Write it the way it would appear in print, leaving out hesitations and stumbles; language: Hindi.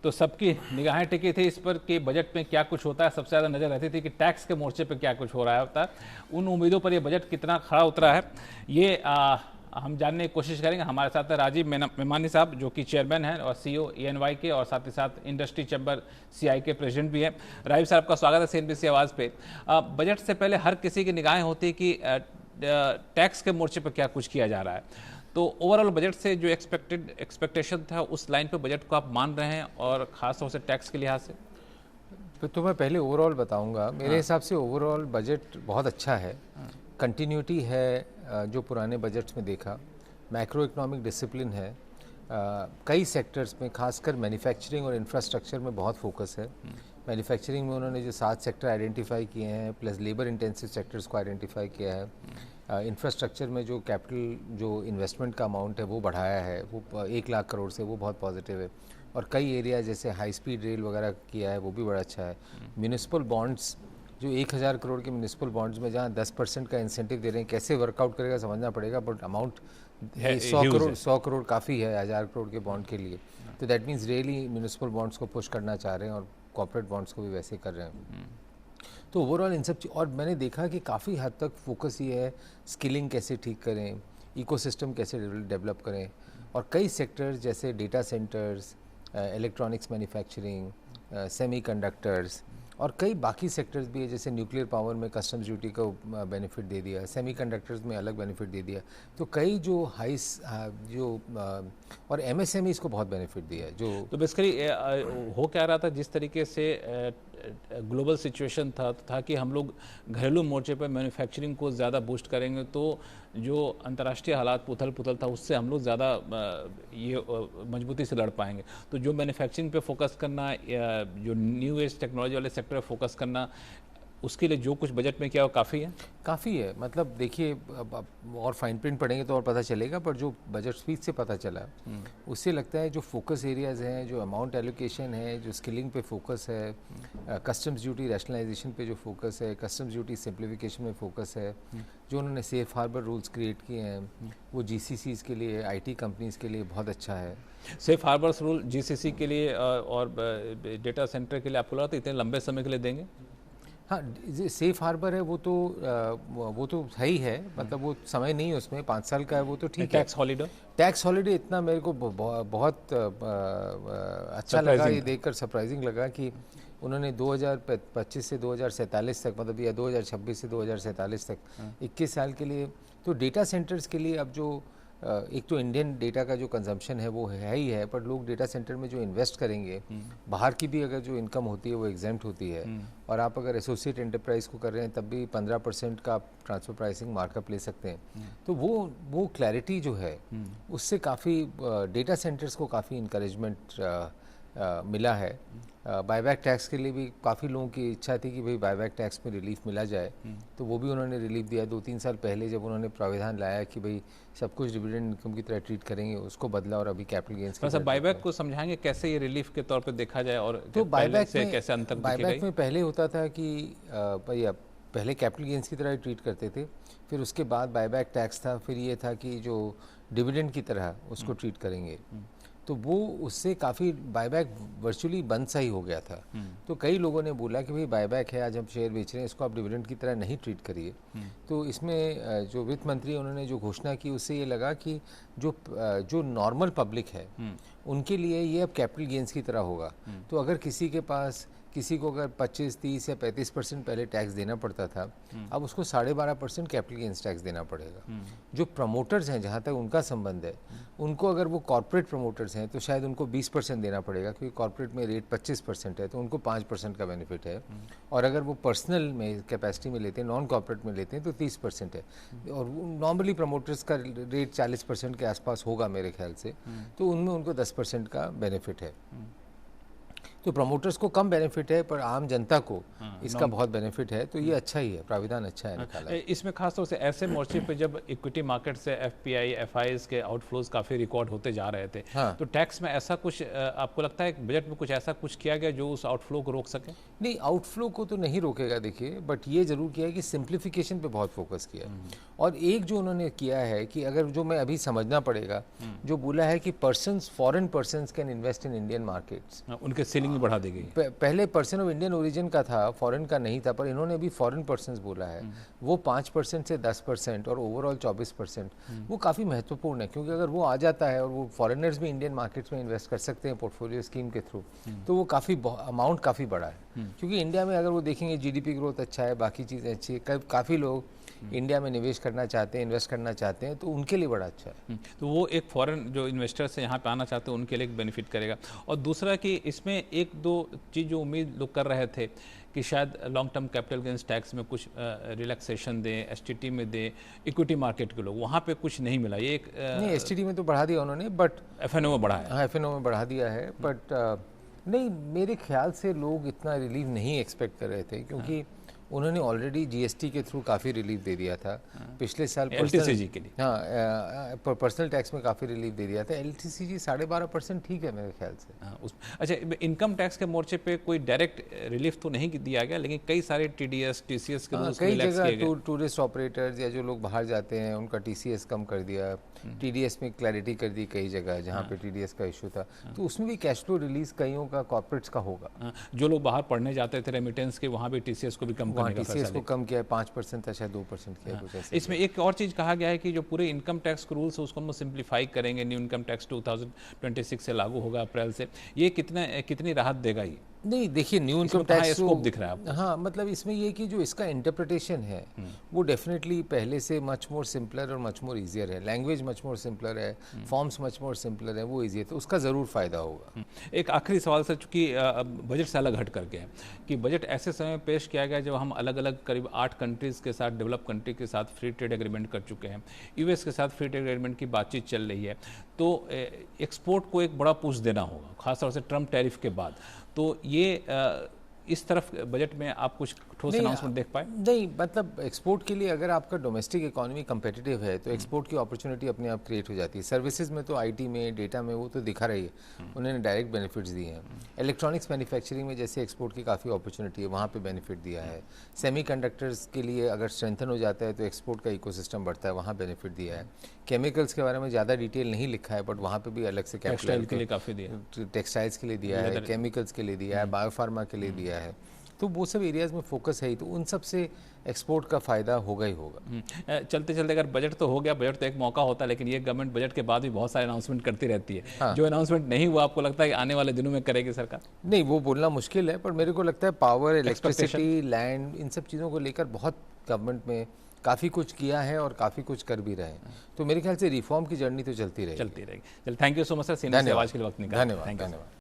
तो सबकी निगाहें टिकी थी इस पर कि बजट में क्या कुछ होता है। सबसे ज़्यादा नज़र रहती थी कि टैक्स के मोर्चे पर क्या कुछ हो रहा होता है। उन उम्मीदों पर ये बजट कितना खरा उतरा है, ये हम जानने की कोशिश करेंगे। हमारे साथ है राजीव मेमानी साहब, जो कि चेयरमैन हैं और सीईओ ENY के, और साथ ही साथ इंडस्ट्री चैम्बर CI के प्रेसिडेंट भी हैं। राजीव साहब का स्वागत है CNBC आवाज़ पे। बजट से पहले हर किसी की निगाहें होती है कि टैक्स के मोर्चे पर क्या कुछ किया जा रहा है। तो ओवरऑल बजट से जो एक्सपेक्टेशन था, उस लाइन पे बजट को आप मान रहे हैं, और खास तौर से टैक्स के लिहाज से? तो मैं पहले ओवरऑल बताऊंगा। मेरे हिसाब से ओवरऑल बजट बहुत अच्छा है। कंटिन्यूटी है जो पुराने बजट्स में देखा। मैक्रो इकोनॉमिक डिसिप्लिन है। कई सेक्टर्स में, खासकर मैन्युफैक्चरिंग और इंफ्रास्ट्रक्चर में बहुत फोकस है। मैन्युफैक्चरिंग में उन्होंने जो 7 सेक्टर आइडेंटिफाई किए हैं, प्लस लेबर इंटेंसिव सेक्टर्स को आइडेंटिफाई किया है। इंफ्रास्ट्रक्चर में जो कैपिटल, जो इन्वेस्टमेंट का अमाउंट है वो बढ़ाया है, वो 1 लाख करोड़ से, वो बहुत पॉजिटिव है। और कई एरिया जैसे हाई स्पीड रेल वगैरह किया है, वो भी बड़ा अच्छा है। म्यूनिसिपल बॉन्ड्स, जो 1000 करोड़ के म्यूनिसिपल बॉन्ड्स में जहाँ 10% का इंसेंटिव दे रहे हैं, कैसे वर्कआउट करेगा समझना पड़ेगा, बट अमाउंट 100 करोड़ काफ़ी है 1000 करोड़ के बॉन्ड के लिए। तो that means really municipal bonds को पुश करना चाह रहे हैं, और कॉर्पोरेट बॉन्ड्स को भी वैसे कर रहे हैं। तो ओवरऑल इन सब और मैंने देखा कि काफ़ी हद तक फोकस ये है स्किलिंग कैसे ठीक करें, इकोसिस्टम कैसे डेवलप करें, और कई सेक्टर्स जैसे data centres, electronics manufacturing, semiconductors, और कई बाकी सेक्टर्स भी है जैसे न्यूक्लियर पावर में कस्टम्स ड्यूटी को बेनिफिट दे दिया, सेमीकंडक्टर्स में अलग बेनिफिट दे दिया। तो कई जो और MSMEs को बहुत बेनिफिट दिया है। जो तो बेसिकली हो क्या रहा था, जिस तरीके से ग्लोबल सिचुएशन था कि हम लोग घरेलू मोर्चे पर मैन्युफैक्चरिंग को ज़्यादा बूस्ट करेंगे, तो जो अंतर्राष्ट्रीय हालात उथल पुथल था उससे हम लोग ज़्यादा ये मजबूती से लड़ पाएंगे। तो जो मैन्युफैक्चरिंग पे फोकस करना, जो न्यू एज टेक्नोलॉजी वाले सेक्टर पे फोकस करना, उसके लिए जो कुछ बजट में किया वो काफ़ी है। काफ़ी है, मतलब देखिए अब और फाइन प्रिंट पढ़ेंगे तो और पता चलेगा, पर जो बजट स्पीच से पता चला उससे लगता है जो फोकस एरियाज़ हैं, जो अमाउंट एलोकेशन है, जो स्किलिंग पे फोकस है, कस्टम्स ड्यूटी रैशनलाइजेशन पे जो फोकस है, कस्टम्स ड्यूटी सिंप्लीफिकेशन में फोकस है, जो उन्होंने सेफ हार्बर रूल्स क्रिएट किए हैं वो GCCs के लिए, IT कंपनीज़ के लिए बहुत अच्छा है। सेफ हार्बर्स रूल GCC के लिए और डेटा सेंटर के लिए आपको लगा था इतने लंबे समय के लिए देंगे? हाँ, सेफ हार्बर है वो तो है ही है, मतलब वो समय नहीं है उसमें, 5 साल का है, वो तो ठीक है। टैक्स हॉलीडे इतना मेरे को बहुत अच्छा लगा, ये देखकर सरप्राइजिंग लगा कि उन्होंने 2025 से 2047 तक, मतलब या 2026 से 2047 तक 21 साल के लिए। तो डेटा सेंटर्स के लिए अब जो एक तो इंडियन डेटा का जो कंजम्पशन है वो है ही है, पर लोग डेटा सेंटर में जो इन्वेस्ट करेंगे, बाहर की भी अगर जो इनकम होती है वो एग्जेम्प्ट होती है, और आप अगर एसोसिएट एंटरप्राइज को कर रहे हैं तब भी 15% का आप ट्रांसफर प्राइसिंग मार्कअप ले सकते हैं। तो वो क्लैरिटी जो है उससे काफ़ी डेटा सेंटर्स को काफ़ी इंकरेजमेंट मिला है। बायबैक टैक्स के लिए भी काफ़ी लोगों की इच्छा थी कि भाई बायबैक टैक्स में रिलीफ मिला जाए, तो वो भी उन्होंने रिलीफ दिया। 2-3 साल पहले जब उन्होंने प्राविधान लाया कि भाई सब कुछ डिविडेंड इनकम की तरह ट्रीट करेंगे, उसको बदला और अभी कैपिटल गेन्स की तरह। बायबैक को समझाएंगे कैसे ये रिलीफ के तौर पे देखा जाए, और तो बायबैक से कैसे अंतर दिखेगा? बायबैक में पहले होता था कि भाई पहले कैपिटल गेन्स की तरह ट्रीट करते थे, फिर उसके बाद बायबैक टैक्स था, फिर ये था कि जो डिविडेंड की तरह उसको ट्रीट करेंगे। तो वो उससे काफ़ी बायबैक वर्चुअली बंद सा ही हो गया था। तो कई लोगों ने बोला कि भाई बायबैक है, आज हम शेयर बेच रहे हैं, इसको आप डिविडेंड की तरह नहीं ट्रीट करिए। तो इसमें जो वित्त मंत्री उन्होंने जो घोषणा की उससे ये लगा कि जो नॉर्मल पब्लिक है उनके लिए ये अब कैपिटल गेन्स की तरह होगा। तो अगर किसी को अगर 25, 30 या 35% पहले टैक्स देना पड़ता था, अब उसको 12.5% कैपिटल गेन्स टैक्स देना पड़ेगा। जो प्रमोटर्स हैं, जहाँ तक उनका संबंध है, उनको अगर वो कॉर्पोरेट प्रमोटर्स हैं तो शायद उनको 20% देना पड़ेगा, क्योंकि कॉर्पोरेट में रेट 25% है, तो उनको 5% का बेनिफिट है। और अगर वो पर्सनल में कैपेसिटी में लेते हैं, नॉन कॉर्पोरेट में लेते हैं, तो 30% है। और नॉर्मली प्रमोटर्स का रेट 40% के आसपास होगा मेरे ख्याल से, तो उनमें उनको 10% का बेनिफिट है। तो प्रमोटर्स को कम बेनिफिट है पर आम जनता को इसका बहुत बेनिफिट है, तो ये अच्छा ही है, प्राविधान अच्छा है निकाला है। इसमें खासतौर से ऐसे मोर्चे पे जब इक्विटी मार्केट से एफपीआई एफआईज के आउटफ्लोज काफ़ी रिकॉर्ड होते जा रहे थे, हाँ। तो टैक्स में ऐसा कुछ आपको लगता है बजट में कुछ ऐसा कुछ किया गया जो उस आउटफ्लो को रोक सके? नहीं, आउटफ्लो को तो नहीं रोकेगा देखिए, बट ये जरूर किया है कि सिंप्लीफिकेशन पे बहुत फोकस किया है। और एक जो उन्होंने किया है कि अगर जो मैं अभी समझना पड़ेगा, जो बोला है कि persons foreign persons can invest in Indian markets, उनके सीलिंग बढ़ा दी गई। पहले पर्सन ऑफ इंडियन ओरिजिन का था, फॉरेन का नहीं था, पर इन्होंने अभी फॉरेन पर्सन्स बोला है। वो 5% से 10% और ओवरऑल 24%, वो काफ़ी महत्वपूर्ण है, क्योंकि अगर वो आ जाता है और वो फॉरेनर्स भी इंडियन मार्केट्स में इन्वेस्ट कर सकते हैं पोर्टफोलियो स्कीम के थ्रू, तो वो काफ़ी अमाउंट काफ़ी बड़ा है। क्योंकि इंडिया में अगर वो देखेंगे जीडीपी ग्रोथ अच्छा है, बाकी चीज़ें अच्छी है, काफ़ी लोग इंडिया में निवेश करना चाहते हैं, इन्वेस्ट करना चाहते हैं, तो उनके लिए बड़ा अच्छा है। तो वो एक फॉरेन जो इन्वेस्टर्स हैं यहाँ पे आना चाहते हैं उनके लिए एक बेनिफिट करेगा। और दूसरा कि इसमें एक दो चीज़ जो उम्मीद लोग कर रहे थे कि शायद long term capital gains tax में कुछ रिलैक्सेशन दें, एसटीटी में दें, इक्विटी मार्केट के लोग, वहाँ पे कुछ नहीं मिला। ये एक नहीं, एसटीटी में तो बढ़ा दिया उन्होंने, बट एफएनओ में बढ़ा है। हाँ, एफएनओ में बढ़ा दिया है, बट नहीं, मेरे ख्याल से लोग इतना रिलीफ नहीं एक्सपेक्ट कर रहे थे, क्योंकि उन्होंने ऑलरेडी जीएसटी के थ्रू काफ़ी रिलीफ दे दिया था पिछले साल। एलटीसीजी के लिए, हाँ, पर्सनल टैक्स में काफ़ी रिलीफ दे दिया था। एलटीसीजी 12.5% ठीक है मेरे ख्याल से। अच्छा, इनकम टैक्स के मोर्चे पे कोई डायरेक्ट रिलीफ तो नहीं दिया गया, लेकिन कई सारे टीडीएस टीसीएस के रूल्स कई जगह टूरिस्ट ऑपरेटर्स या जो लोग बाहर जाते हैं उनका टीसीएस कम कर दिया, टीडीएस में क्लैरिटी कर दी कई जगह जहाँ पे टीडीएस का इशू था, तो उसमें भी कैश फ्लो रिलीज कईयों का कॉर्पोरेट्स का होगा। जो लोग बाहर पढ़ने जाते थे रेमिटेंस के, वहाँ भी टीसीएस को भी कम करने का टीसीएस को कम किया है, 5% था, शायद 2% किया कुछ ऐसा। इसमें एक और चीज़ कहा गया है कि जो पूरे इनकम टैक्स के रूल्स है उसको हम सिंप्लीफाई करेंगे, न्यू इनकम टैक्स 2026 से लागू होगा अप्रैल से। ये कितनी राहत देगा ये? नहीं, देखिए, न्यू इनकम टैक्स स्कोप दिख रहा है आपको? हाँ, मतलब इसमें ये कि जो इसका इंटरप्रिटेशन है वो डेफिनेटली पहले से मच मोर सिंपलर और मच मोर ईजियर है, लैंग्वेज मच मोर सिंपलर है, फॉर्म्स मच मोर सिंपलर है, वो ईजी है, तो उसका ज़रूर फ़ायदा होगा। एक आखिरी सवाल से, चूँकि बजट से अलग हट करके है कि बजट ऐसे समय में पेश किया गया जब हम अलग अलग करीब 8 कंट्रीज़ के साथ, डेवलप कंट्री के साथ फ्री ट्रेड एग्रीमेंट कर चुके हैं, यूएस के साथ फ्री ट्रेड एग्रीमेंट की बातचीत चल रही है, तो एक्सपोर्ट को एक बड़ा पुश देना होगा, खासतौर से ट्रम्प टैरिफ के बाद। तो ये इस तरफ बजट में आप कुछ ठोस अनाउंसमेंट देख पाए? नहीं, मतलब एक्सपोर्ट के लिए अगर आपका डोमेस्टिक इकोनॉमी कंपेटिटिव है तो एक्सपोर्ट की अपॉर्चुनिटी अपने आप क्रिएट हो जाती है। सर्विसेज में तो आईटी में, डेटा में वो तो दिखा रही है, उन्होंने डायरेक्ट बेनिफिट्स दिए हैं। इलेक्ट्रॉनिक्स मैन्युफैक्चरिंग में जैसे एक्सपोर्ट की काफ़ी अपॉर्चुनिटी है, वहाँ पे बेनिफिट दिया है। सेमीकंडक्टर्स के लिए अगर स्ट्रेंथन हो जाता है तो एक्सपोर्ट का इकोसिस्टम बढ़ता है, वहाँ बेनिफिट दिया है। केमिकल्स के बारे में ज़्यादा डिटेल नहीं लिखा है, बट वहाँ पर भी अलग से टेक्सटाइल के लिए काफ़ी दिया, टेक्सटाइल्स के लिए दिया है, केमिकल्स के लिए दिया है, बायोफार्मा के लिए दिया है, तो वो सब एरियाज़ में फोकस है ही, तो उन सब से एक्सपोर्ट का फ़ायदा होगा ही होगा। चलते चलते अगर बजट तो हो गया, बजट तो एक मौका होता है, लेकिन ये गवर्नमेंट बजट के बाद भी बहुत सारे अनाउंसमेंट करती रहती है। हाँ। जो अनाउंसमेंट नहीं हुआ, आपको लगता है कि आने वाले दिनों में करेगी सरकार? नहीं, वो बोलना मुश्किल है, पर मेरे को लगता है पावर, इलेक्ट्रिसिटी, लैंड, इन सब चीज़ों को लेकर बहुत गवर्नमेंट में काफ़ी कुछ किया है और काफ़ी कुछ कर भी रहे हैं, तो मेरे ख्याल से रिफॉर्म की जर्नी तो चलती रहेगी। चल thank you so much sir, senior से आवाज़ के लिए वक्त निकाला। धन्यवाद।